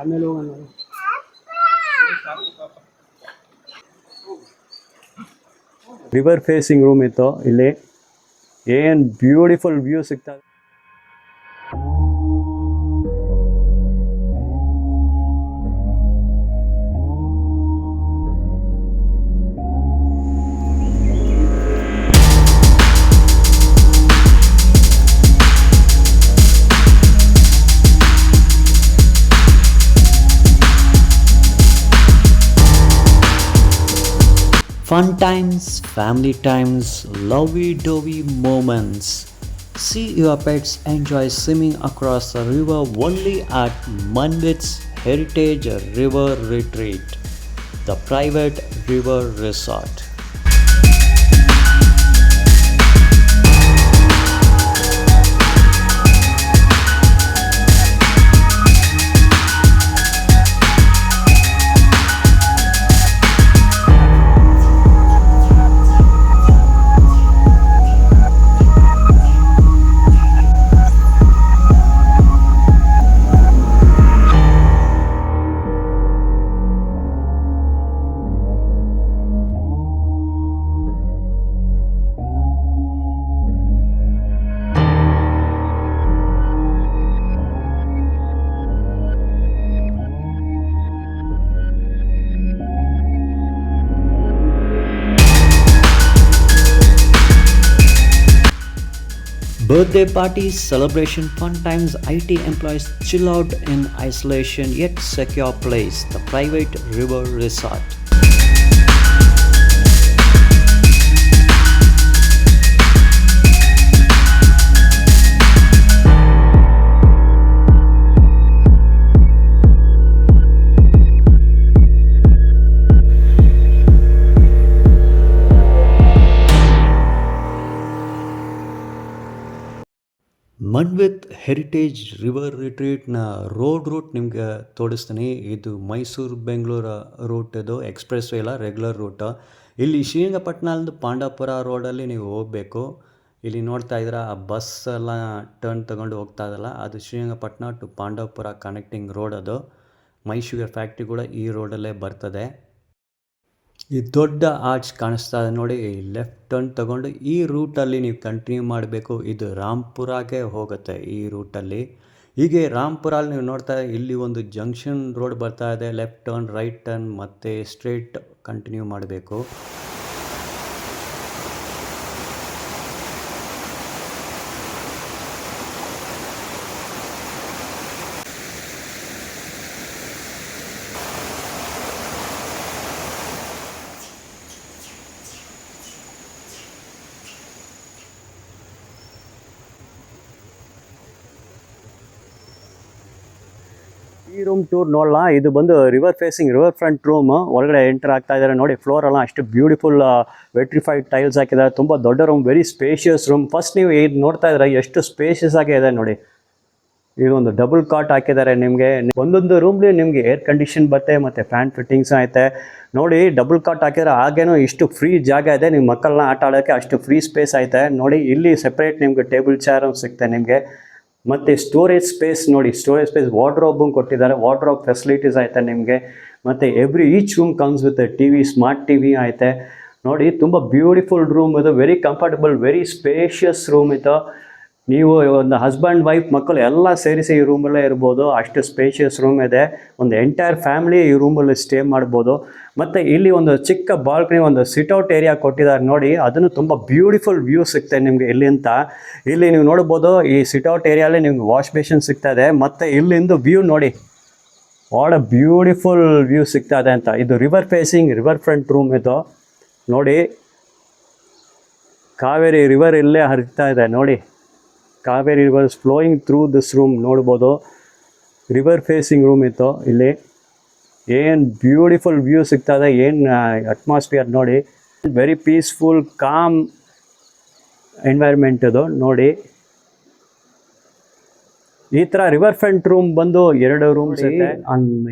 ಆಮೇಲೆ ಹೋಗೋಣ. River facing room ಇತ್ತು ಇಲ್ಲಿ. ಏನು ಬ್ಯೂಟಿಫುಲ್ ವ್ಯೂ ಸಿಗ್ತದೆ. Fun times, family times, lovey-dovey moments. See your pets enjoy swimming across the river only at Manvit's Heritage River Retreat, the private river resort. Birthday parties, celebration, fun times, IT employees chill out in isolation yet secure place, the private river resort. Manvith heritage river ರಿಟ್ರೀಟ್ನ road route ನಿಮಗೆ ತೋರಿಸ್ತೀನಿ. ಇದು Mysuru Bengaluru route, ಇದು expressway ಇಲ್ಲ, regular route. ಇಲ್ಲಿ ಶ್ರೀರಂಗಪಟ್ಟಣದಿಂದ ಪಾಂಡವಪುರ ರೋಡಲ್ಲಿ ನೀವು ಹೋಗಬೇಕು. ಇಲ್ಲಿ ನೋಡ್ತಾ ಇದ್ದೀರಾ ಆ ಬಸ್ ಎಲ್ಲ ಟರ್ನ್ ತೊಗೊಂಡು ಹೋಗ್ತಾ ಇದಲ್ಲ, ಅದು Srirangapatna to Pandavapura connecting road. ಅದು ಮೈ ಶುಗರ್ ಫ್ಯಾಕ್ಟ್ರಿ ಕೂಡ ಈ ರೋಡಲ್ಲೇ ಬರ್ತದೆ. ಈ ದೊಡ್ಡ ಆರ್ಚ್ ಕಾಣಿಸ್ತಾ ಇದೆ ನೋಡಿ, ಲೆಫ್ಟ್ ಟರ್ನ್ ತಗೊಂಡು ಈ ರೂಟಲ್ಲಿ ನೀವು ಕಂಟಿನ್ಯೂ ಮಾಡಬೇಕು. ಇದು ರಾಂಪುರಾಗೆ ಹೋಗುತ್ತೆ ಈ ರೂಟಲ್ಲಿ. ಹೀಗೆ ರಾಂಪುರಲ್ಲಿ ನೀವು ನೋಡ್ತಾ ಇಲ್ಲಿ ಒಂದು ಜಂಕ್ಷನ್ ರೋಡ್ ಬರ್ತಾ ಇದೆ. ಲೆಫ್ಟ್ ಟರ್ನ್, ರೈಟ್ ಟರ್ನ್ ಮತ್ತು ಸ್ಟ್ರೇಟ್ ಕಂಟಿನ್ಯೂ ಮಾಡಬೇಕು. ಈ ರೂಮ್ ಟೂರ್ ನೋಡೋಣ. ಇದು ಬಂದು river facing river front room. ಒಳಗಡೆ ಎಂಟರ್ ಆಗ್ತಾ ಇದ್ದಾರೆ ನೋಡಿ. ಫ್ಲೋರ್ ಎಲ್ಲ ಅಷ್ಟು ಬ್ಯೂಟಿಫುಲ್ ವೆಟ್ರಿಫೈಡ್ ಟೈಲ್ಸ್ ಹಾಕಿದ್ದಾರೆ. ತುಂಬ ದೊಡ್ಡ room, very spacious room. First ನೀವು ಇದು ನೋಡ್ತಾ ಇದ್ದಾರೆ ಎಷ್ಟು ಸ್ಪೇಷಿಯಸ್ ಆಗಿ ಇದೆ ನೋಡಿ. ಇದೊಂದು ಡಬಲ್ ಕಾಟ್ ಹಾಕಿದ್ದಾರೆ ನಿಮಗೆ. ಒಂದೊಂದು ರೂಮ್ಲಿ ನಿಮಗೆ ಏರ್ ಕಂಡೀಷನ್ ಬರುತ್ತೆ ಮತ್ತು ಫ್ಯಾನ್ ಫಿಟ್ಟಿಂಗ್ಸ್ ಐತೆ ನೋಡಿ. ಡಬಲ್ ಕಾಟ್ ಹಾಕಿದ್ರೆ ಹಾಗೇನೋ ಇಷ್ಟು ಫ್ರೀ ಜಾಗ ಇದೆ, ನಿಮ್ಮ ಮಕ್ಕಳನ್ನ ಆಟ ಆಡೋಕ್ಕೆ ಅಷ್ಟು ಫ್ರೀ ಸ್ಪೇಸ್ ಐತೆ ನೋಡಿ. ಇಲ್ಲಿ ಸೆಪ್ರೇಟ್ ನಿಮಗೆ ಟೇಬಲ್ ಚೇರ್ ಸಿಗುತ್ತೆ ನಿಮಗೆ. ಮತ್ತು ಸ್ಟೋರೇಜ್ ಸ್ಪೇಸ್ ನೋಡಿ, ಸ್ಟೋರೇಜ್ ಸ್ಪೇಸ್ ವಾರ್ಡ್ರೋಬ್ ಕೊಟ್ಟಿದ್ದಾರೆ. ವಾರ್ಡ್ರೋಬ್ ಫೆಸಿಲಿಟೀಸ್ ಐತೆ ನಿಮಗೆ. ಮತ್ತು each room comes with TV, smart TV ಐತೆ ನೋಡಿ. ತುಂಬ ಬ್ಯೂಟಿಫುಲ್ ರೂಮ್ ಇದು, very comfortable, very spacious room ಇದು. ನೀವು ಒಂದು ಹಸ್ಬೆಂಡ್ ವೈಫ್ ಮಕ್ಕಳು ಎಲ್ಲ ಸೇರಿಸಿ ಈ ರೂಮಲ್ಲೇ ಇರ್ಬೋದು, ಅಷ್ಟು ಸ್ಪೇಷಿಯಸ್ ರೂಮ್ ಇದೆ. ಒಂದು ಎಂಟೈರ್ ಫ್ಯಾಮಿಲಿ ಈ ರೂಮಲ್ಲಿ ಸ್ಟೇ ಮಾಡ್ಬೋದು. ಮತ್ತು ಇಲ್ಲಿ ಒಂದು ಚಿಕ್ಕ ಬಾಲ್ಕನಿ, ಒಂದು ಸಿಟ್ಔಟ್ ಏರಿಯಾ ಕೊಟ್ಟಿದ್ದಾರೆ ನೋಡಿ. ಅದನ್ನು ತುಂಬ ಬ್ಯೂಟಿಫುಲ್ ವ್ಯೂ ಸಿಗ್ತದೆ ನಿಮಗೆ ಇಲ್ಲಿಂದ. ಇಲ್ಲಿ ನೀವು ನೋಡ್ಬೋದು, ಈ ಸಿಟ್ಔಟ್ ಏರಿಯಲ್ಲಿ ನಿಮ್ಗೆ ವಾಶ್ ಬೇಷನ್ ಸಿಗ್ತದೆ. ಮತ್ತು ಇಲ್ಲಿಂದ ವ್ಯೂ ನೋಡಿ, ವಾಟ್ ಅ ಬ್ಯೂಟಿಫುಲ್ ವ್ಯೂ ಸಿಗ್ತದೆ ಅಂತ. ಇದು river facing river front room ಇದು ನೋಡಿ. ಕಾವೇರಿ ರಿವರ್ ಇಲ್ಲೇ ಹರಿತಾ ಇದೆ ನೋಡಿ. Kaveri river flowing through this room ನೋಡ್ಬೋದು. ರಿವರ್ ಫೇಸಿಂಗ್ ರೂಮ್ ಇತ್ತು ಇಲ್ಲಿ. ಏನು ಬ್ಯೂಟಿಫುಲ್ ವ್ಯೂ ಸಿಗ್ತದೆ, ಏನು ಅಟ್ಮಾಸ್ಫಿಯರ್ ನೋಡಿ. ವೆರಿ ಪೀಸ್ಫುಲ್, ಕಾಮ್ ಎನ್ವೈರ್ಮೆಂಟ್ ಇದು ನೋಡಿ. ಈ ಥರ ರಿವರ್ ಫ್ರಂಟ್ ರೂಮ್ ಬಂದು 2 ರೂಮ್ಸ್ ಇದೆ.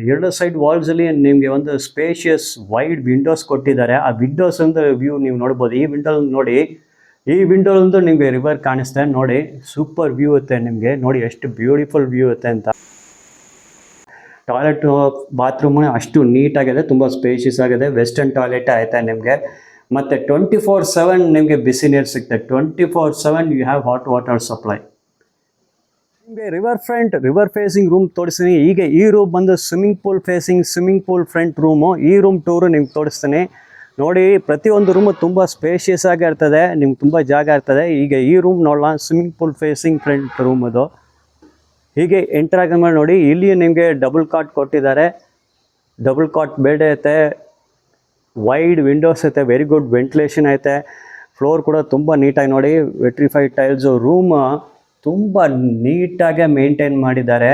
2 ಸೈಡ್ ವಾಲ್ಸಲ್ಲಿ ನಿಮಗೆ ಒಂದು ಸ್ಪೇಷಿಯಸ್ ವೈಡ್ ವಿಂಡೋಸ್ ಕೊಟ್ಟಿದ್ದಾರೆ. ಆ ವಿಂಡೋಸ್ ಒಂದು ವ್ಯೂ ನೀವು ನೋಡ್ಬೋದು. ಈ ವಿಂಡೋ ನೋಡಿ, ಈ ವಿಂಡೋದಂತೂ ನಿಮಗೆ ರಿವರ್ ಕಾಣಿಸ್ತಾ ನೋಡಿ. ಸೂಪರ್ ವ್ಯೂ ಇರುತ್ತೆ ನಿಮಗೆ ನೋಡಿ, ಎಷ್ಟು ಬ್ಯೂಟಿಫುಲ್ ವ್ಯೂ ಇರುತ್ತೆ ಅಂತ. ಟಾಯ್ಲೆಟ್ ಬಾತ್ರೂಮ್ ಅಷ್ಟು ನೀಟಾಗಿದೆ, ತುಂಬ ಸ್ಪೇಷಿಯಸ್ ಆಗಿದೆ. ವೆಸ್ಟರ್ನ್ ಟಾಯ್ಲೆಟ್ ಆಯ್ತಾ ನಿಮಗೆ. ಮತ್ತು 24/7 ನಿಮಗೆ ಬಿಸಿ ನೀರು ಸಿಗುತ್ತೆ. 24/7 you have hot water supply. ನಿಮಗೆ ರಿವರ್ ಫೇಸಿಂಗ್ ರೂಮ್ ತೋರಿಸ್ತೀನಿ. ಈಗ ಈ ರೂಮ್ ಬಂದು ಸ್ವಿಮ್ಮಿಂಗ್ ಪೂಲ್ ಫ್ರಂಟ್ ರೂಮು. ಈ ರೂಮ್ ಟೂರು ನಿಮ್ಗೆ ತೋರಿಸ್ತೀನಿ ನೋಡಿ. ಪ್ರತಿಯೊಂದು ರೂಮು ತುಂಬ ಸ್ಪೇಷಿಯಸ್ ಆಗಿ ಇರ್ತದೆ, ನಿಮ್ಗೆ ತುಂಬ ಜಾಗ ಇರ್ತದೆ. ಈಗ ಈ ರೂಮ್ ನೋಡೋಣ, swimming pool facing front room ಅದು. ಹೀಗೆ ಎಂಟರ್ ಆಗ ಮಾಡಿ ನೋಡಿ, ಇಲ್ಲಿ ನಿಮಗೆ ಡಬಲ್ ಕಾಟ್ ಕೊಟ್ಟಿದ್ದಾರೆ. ಡಬಲ್ ಕಾಟ್ ಬೆಡ್ ಐತೆ, ವೈಡ್ ವಿಂಡೋಸ್ ಐತೆ, ವೆರಿ ಗುಡ್ ವೆಂಟಿಲೇಷನ್ ಐತೆ. ಫ್ಲೋರ್ ಕೂಡ ತುಂಬ ನೀಟಾಗಿ ನೋಡಿ, ವೆಟ್ರಿಫೈಡ್ ಟೈಲ್ಸು. ರೂಮ್ ತುಂಬ ನೀಟಾಗೆ ಮೇಂಟೈನ್ ಮಾಡಿದ್ದಾರೆ.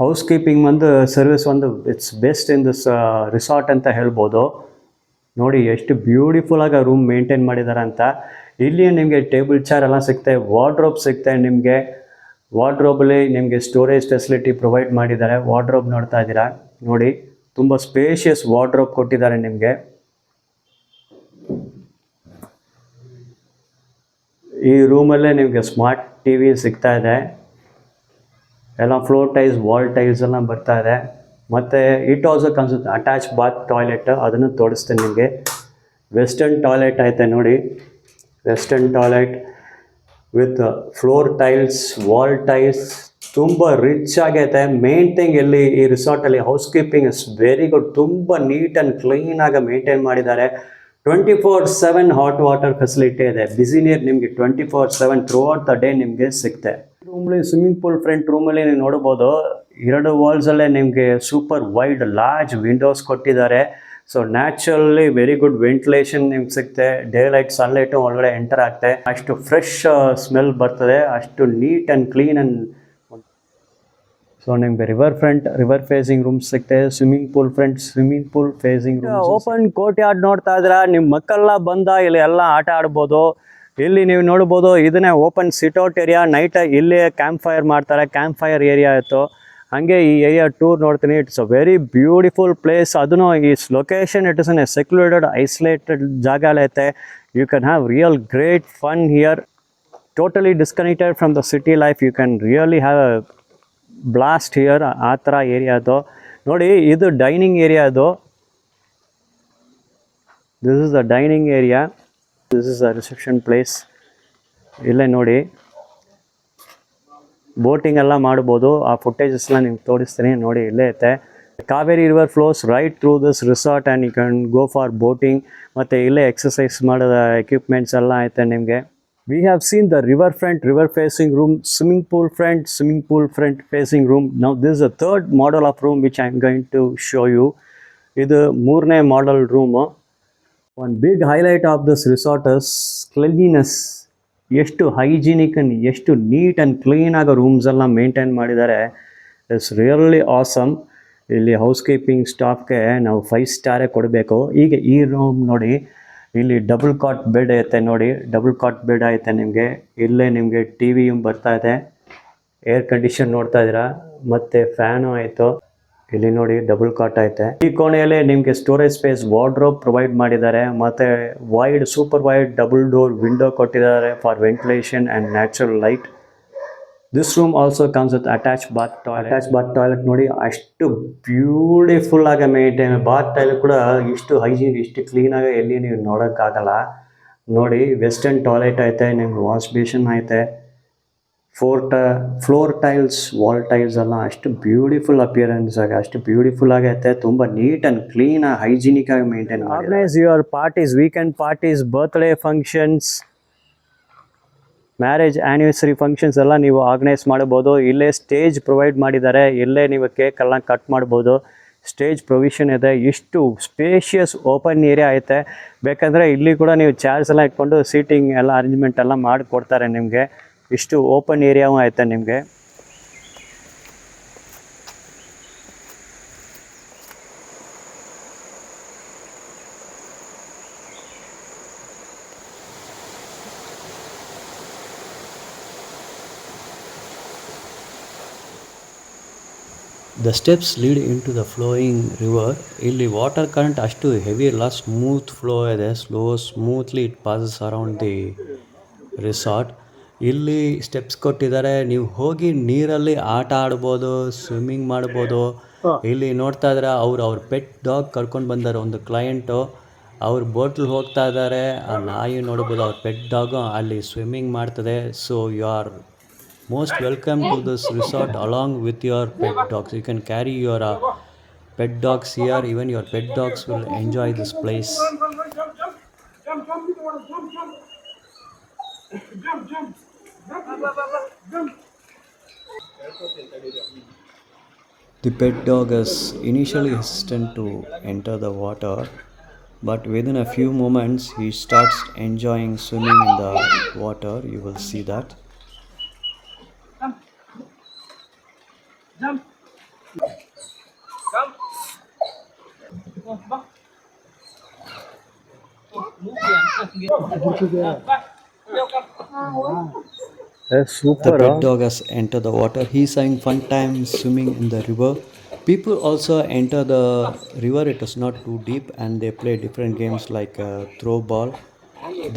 ಹೌಸ್ ಕೀಪಿಂಗ್ ಒಂದು ಸರ್ವಿಸ್ ಒಂದು it's best in this resort ಅಂತ ಹೇಳ್ಬೋದು. ನೋಡಿ ಎಷ್ಟು ಬ್ಯೂಟಿಫುಲ್ಲಾಗಿ ರೂಮ್ ಮೇಂಟೈನ್ ಮಾಡಿದ್ದಾರೆ ಅಂತ. ಇಲ್ಲಿ ನಿಮಗೆ ಟೇಬಲ್ ಚೇರ್ ಎಲ್ಲ ಸಿಗುತ್ತೆ, ವಾರ್ಡ್ರೋಬ್ ಸಿಗುತ್ತೆ ನಿಮಗೆ. ವಾರ್ಡ್ರೋಬಲ್ಲಿ ನಿಮಗೆ ಸ್ಟೋರೇಜ್ ಫೆಸಿಲಿಟಿ ಪ್ರೊವೈಡ್ ಮಾಡಿದ್ದಾರೆ. ವಾರ್ಡ್ರೋಬ್ ನೋಡ್ತಾ ಇದ್ದೀರಾ ನೋಡಿ, ತುಂಬ ಸ್ಪೇಷಿಯಸ್ ವಾರ್ಡ್ರೋಬ್ ಕೊಟ್ಟಿದ್ದಾರೆ ನಿಮಗೆ. ಈ ರೂಮಲ್ಲೇ ನಿಮಗೆ ಸ್ಮಾರ್ಟ್ ಟಿ ವಿ ಸಿಗ್ತಾ ಇದೆ. ಎಲ್ಲ ಫ್ಲೋರ್ ಟೈಲ್ಸ್, ವಾಲ್ ಟೈಲ್ಸ್ ಎಲ್ಲ ಬರ್ತಾ ಇದೆ. ಮತ್ತು ಇಟ್ ಆಲ್ಸೋ ಕನ್ಸುತ್ತೆ ಅಟ್ಯಾಚ್ ಬಾತ್ ಟಾಯ್ಲೆಟ್, ಅದನ್ನು ತೋರಿಸ್ತೀನಿ ನಿಮಗೆ. ವೆಸ್ಟರ್ನ್ ಟಾಯ್ಲೆಟ್ ಐತೆ ನೋಡಿ, western toilet with floor tiles, wall tiles, ತುಂಬ ರಿಚ್ ಆಗೈತೆ. ಮೇನ್ ಥಿಂಗ್ ಇಲ್ಲಿ ಈ ರಿಸಾರ್ಟಲ್ಲಿ housekeeping is very good. ತುಂಬ ನೀಟ್ ಆ್ಯಂಡ್ ಕ್ಲೀನಾಗಿ ಮೇಂಟೈನ್ ಮಾಡಿದ್ದಾರೆ. 24/7 ಹಾಟ್ ವಾಟರ್ ಫೆಸಿಲಿಟಿ ಇದೆ. ಬಿಸಿ ನೀರು ನಿಮಗೆ 24/7 ಥ್ರೂ ಔಟ್ ದ ಡೇ ನಿಮಗೆ ಸಿಗುತ್ತೆ. ರೂಮಲ್ಲಿ ಸ್ವಿಮ್ಮಿಂಗ್ ಪೂಲ್ ಫ್ರಂಟ್ ರೂಮಲ್ಲಿ ನೀವು ನೋಡ್ಬೋದು, 2 ವಾಲ್ಸಲ್ಲೇ ನಿಮಗೆ ಸೂಪರ್ ವೈಡ್ ಲಾರ್ಜ್ ವಿಂಡೋಸ್ ಕೊಟ್ಟಿದ್ದಾರೆ. So naturally very good ventilation ನಿಮ್ಗೆ ಸಿಗುತ್ತೆ. ಡೇ ಲೈಟ್, ಸನ್ಲೈಟು ಒಳಗಡೆ ಎಂಟರ್ ಆಗ್ತದೆ. ಅಷ್ಟು ಫ್ರೆಶ್ ಸ್ಮೆಲ್ ಬರ್ತದೆ, ಅಷ್ಟು neat and clean and. So ನಿಮಗೆ ರಿವರ್ ಫೇಸಿಂಗ್ ರೂಮ್ ಸಿಗುತ್ತೆ. Swimming pool facing room. Open courtyard ನೋಡ್ತಾ ಇದ್ರೆ ನಿಮ್ಮ ಮಕ್ಕಳೆಲ್ಲ ಬಂದ ಇಲ್ಲಿ ಎಲ್ಲ ಆಟ ಆಡ್ಬೋದು. ಇಲ್ಲಿ ನೀವು ನೋಡ್ಬೋದು, ಇದನ್ನೇ ಓಪನ್ ಸಿಟ್ಔಟ್ ಏರಿಯಾ. ನೈಟ್ ಇಲ್ಲಿ ಕ್ಯಾಂಪ್ ಫೈರ್ ಮಾಡ್ತಾರೆ, ಕ್ಯಾಂಪ್ ಫೈರ್ ಏರಿಯಾ ಇತ್ತು. ಹಾಗೆ ಈ ಏರಿಯಾ ಟೂರ್ ನೋಡ್ತೀನಿ. It's a very beautiful place. ಅದನ್ನು ಈ location it is an secluded isolated ಜಾಗ ಐತೆ. You can have real great fun here. Totally disconnected from the city life. You can really have a blast here. ಆ ಥರ area ಅದು ನೋಡಿ. ಇದು dining area ಅದು. This is the dining area. This is the reception place. ಇಲ್ಲೇ ನೋಡಿ, boating ಎಲ್ಲ ಮಾಡ್ಬೋದು. ಆ ಫುಟೇಜಸ್ನ ನಿಮ್ಗೆ ತೋರಿಸ್ತೀನಿ ನೋಡಿ. ಇಲ್ಲೇ ಐತೆ. Kaveri river flows right through this resort and you can go for boating. ಮತ್ತು ಇಲ್ಲೇ ಎಕ್ಸಸೈಸ್ ಮಾಡೋದ ಎಕ್ವಿಪ್ಮೆಂಟ್ಸ್ ಎಲ್ಲ ಐತೆ ನಿಮಗೆ. We have seen the river facing room, swimming pool front facing room. Now this is the third model of room which I am going to show you. Idu moorne model room. One big highlight of this resort is cleanliness. Eshtu hygienic and eshtu neat and clean aga rooms alla maintain madidare. It's really awesome. Illi housekeeping staff ge ನಾವು 5 star ಕೊಡಬೇಕು. ಈಗ ಈ room ನೋಡಿ, ಇಲ್ಲಿ double ಕಾಟ್ bed ಐತೆ ನೋಡಿ. Double ಕಾಟ್ bed ಐತೆ ನಿಮಗೆ. ಇಲ್ಲೇ ನಿಮಗೆ ಟಿ ವಿ ಬರ್ತಾ ಇದೆ, ಏರ್ ಕಂಡೀಷನ್ ನೋಡ್ತಾ ಇದ್ದೀರಾ, ಮತ್ತು ಫ್ಯಾನು ಆಯಿತು. ಇಲ್ಲಿ ನೋಡಿ ಡಬಲ್ ಕಾಟ್ ಐತೆ. ಈ ಕೋಣೆಯಲ್ಲಿ ನಿಮಗೆ ಸ್ಟೋರೇಜ್ ಸ್ಪೇಸ್, ವಾರ್ಡ್ರೋಬ್ ಪ್ರೊವೈಡ್ ಮಾಡಿದ್ದಾರೆ. ಮತ್ತು super wide double door window ಕೊಟ್ಟಿದ್ದಾರೆ for ventilation and natural light. This room also comes with attach bath toilet ನೋಡಿ. ಅಷ್ಟು ಬ್ಯೂಟಿಫುಲ್ಲಾಗಿ ಮೇಂಟೈನ್. ಬಾತ್ ಟಾಯ್ಲೆಟ್ ಕೂಡ ಇಷ್ಟು ಹೈಜೀನ್, ಇಷ್ಟು ಕ್ಲೀನಾಗಿ ಎಲ್ಲಿ ನೀವು ನೋಡೋಕ್ಕಾಗಲ್ಲ ನೋಡಿ. ವೆಸ್ಟರ್ನ್ ಟಾಯ್ಲೆಟ್ ಐತೆ, ನಿಮ್ಗೆ ವಾಶ್ ಬೇಷನ್ ಐತೆ. ಫ್ಲೋರ್ ಟೈಲ್ಸ್, ವಾಲ್ ಟೈಲ್ಸ್ ಎಲ್ಲ ಅಷ್ಟು ಬ್ಯೂಟಿಫುಲ್ ಅಪಿಯರೆನ್ಸ್ ಆಗಿ, ಅಷ್ಟು ಬ್ಯೂಟಿಫುಲ್ ಆಗೈತೆ. ತುಂಬ ನೀಟ್ ಆ್ಯಂಡ್ ಕ್ಲೀನ್ ಹೈಜೀನಿಕ್ ಆಗಿ maintain. Organise your parties, weekend parties, birthday functions, marriage anniversary functions ಎಲ್ಲ ನೀವು ಆರ್ಗನೈಸ್ ಮಾಡ್ಬೋದು. ಇಲ್ಲೇ ಸ್ಟೇಜ್ ಪ್ರೊವೈಡ್ ಮಾಡಿದ್ದಾರೆ. ಇಲ್ಲೇ ನೀವು ಕೇಕ್ ಎಲ್ಲ ಕಟ್ ಮಾಡ್ಬೋದು. ಸ್ಟೇಜ್ ಪ್ರೊವಿಷನ್ ಇದೆ. ಇಷ್ಟು ಸ್ಪೇಷಿಯಸ್ ಓಪನ್ ಏರಿಯಾ ಐತೆ. ಬೇಕಂದರೆ ಇಲ್ಲಿ ಕೂಡ ನೀವು ಚೇರ್ಸ್ ಎಲ್ಲ ಇಟ್ಕೊಂಡು ಸೀಟಿಂಗ್ ಎಲ್ಲ ಅರೇಂಜ್ಮೆಂಟ್ ಎಲ್ಲ ಮಾಡಿಕೊಡ್ತಾರೆ ನಿಮಗೆ. ಇಷ್ಟು ಓಪನ್ ಏರಿಯಾವೂ ಐತೆ ನಿಮಗೆ. The steps lead into the flowing river. ಇಲ್ಲಿ ವಾಟರ್ ಕರೆಂಟ್ ಅಷ್ಟು ಹೆವಿ ಇಲ್ಲ, ಸ್ಮೂತ್ ಫ್ಲೋ ಇದೆ. Smoothly it passes around the resort. ಇಲ್ಲಿ ಸ್ಟೆಪ್ಸ್ ಕೊಟ್ಟಿದ್ದಾರೆ, ನೀವು ಹೋಗಿ ನೀರಲ್ಲಿ ಆಟ ಆಡ್ಬೋದು, ಸ್ವಿಮ್ಮಿಂಗ್ ಮಾಡ್ಬೋದು. ಇಲ್ಲಿ ನೋಡ್ತಾ ಇದ್ರೆ ಅವ್ರ ಪೆಟ್ ಡಾಗ್ ಕರ್ಕೊಂಡು ಬಂದಾರೆ ಒಂದು ಕ್ಲೈಂಟು. ಅವ್ರ ಬೋಟ್ಲ್ ಹೋಗ್ತಾ ಇದ್ದಾರೆ, ಆ ನಾಯಿ ನೋಡ್ಬೋದು, ಅವ್ರ ಪೆಟ್ ಡಾಗು ಅಲ್ಲಿ ಸ್ವಿಮ್ಮಿಂಗ್ ಮಾಡ್ತದೆ. So you are most welcome to this resort along with your pet dogs. You can carry your pet dogs here. Even your pet dogs will enjoy this place. The pet dog is initially hesitant to enter the water, but within a few moments he starts enjoying swimming in the water. You will see that. The Super. pet dog has entered the water. He's having fun time swimming in the river. People also enter the river. It is not too deep, and they play different games like throw ball.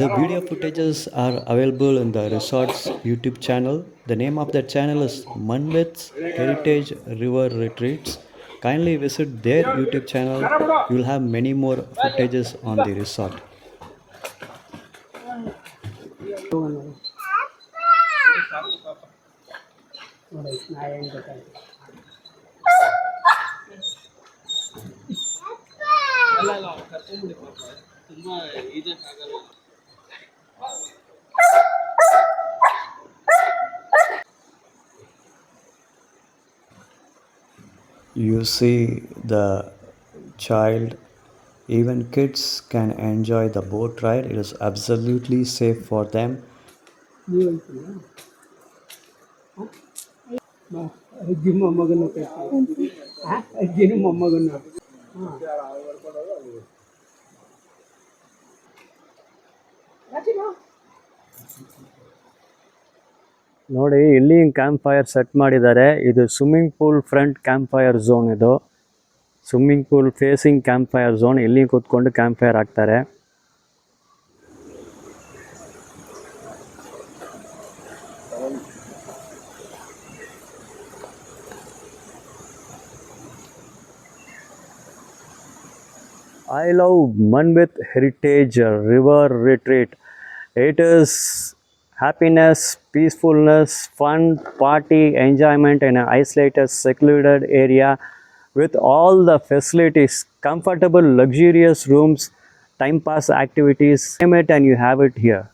The video footages are available in the resort's YouTube channel. The name of that channel is Manvit's Heritage River Retreats. Kindly visit their YouTube channel. You'll have many more footages on the resort. You see the child, even kids can enjoy the boat ride. It is absolutely safe for them. ಅಜ್ಜಿ ಮೊಮ್ಮಗನ ಅಜ್ಜಿನ ಮೊಮ್ಮಗನ ನೋಡಿ ಇಲ್ಲಿ camp fire set ಮಾಡಿದ್ದಾರೆ. ಇದು swimming pool front campfire zone. ಇದು swimming pool facing campfire zone. ಇಲ್ಲಿ ಕೂತ್ಕೊಂಡು campfire ಹಾಕ್ತಾರೆ. I love Manvit Heritage River Retreat. It is happiness, peacefulness, fun, party, enjoyment in an isolated, secluded area with all the facilities, comfortable, luxurious rooms, time pass activities. Name it and you have it here.